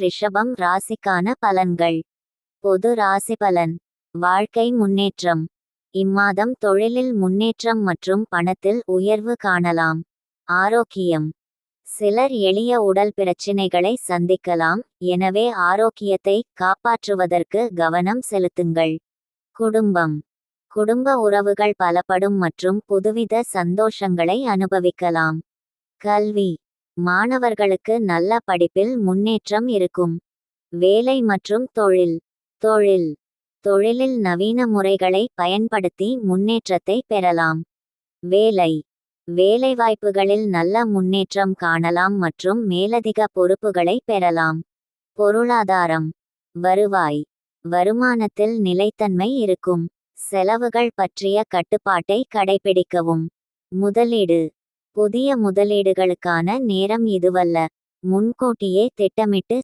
ரிஷபம் ராசிக்கான பலன்கள். பொது ராசி பலன். வாழ்க்கை முன்னேற்றம். இம்மாதம் தொழிலில் முன்னேற்றம் மற்றும் பணத்தில் உயர்வு காணலாம். ஆரோக்கியம். சிலர் எளிய உடல் பிரச்சினைகளை சந்திக்கலாம், எனவே ஆரோக்கியத்தை காப்பாற்றுவதற்கு கவனம் செலுத்துங்கள். குடும்பம். குடும்ப உறவுகள் பலப்படும் மற்றும் புதுவித சந்தோஷங்களை அனுபவிக்கலாம். கல்வி. மாணவர்களுக்கு நல்ல படிப்பில் முன்னேற்றம் இருக்கும். வேலை மற்றும் தொழில். தொழில். தொழிலில் நவீன முறைகளை பயன்படுத்தி முன்னேற்றத்தை பெறலாம். வேலை. வேலைவாய்ப்புகளில் நல்ல முன்னேற்றம் காணலாம் மற்றும் மேலதிக பொறுப்புகளை பெறலாம். பொருளாதாரம். வருவாய். வருமானத்தில் நிலைத்தன்மை இருக்கும். செலவுகள் பற்றிய கட்டுப்பாட்டை கடைபிடிக்கவும். முதலீடு. புதிய முதலீடுகளுக்கான நேரம் இதுவல்ல. முன்கூட்டியே திட்டமிட்டு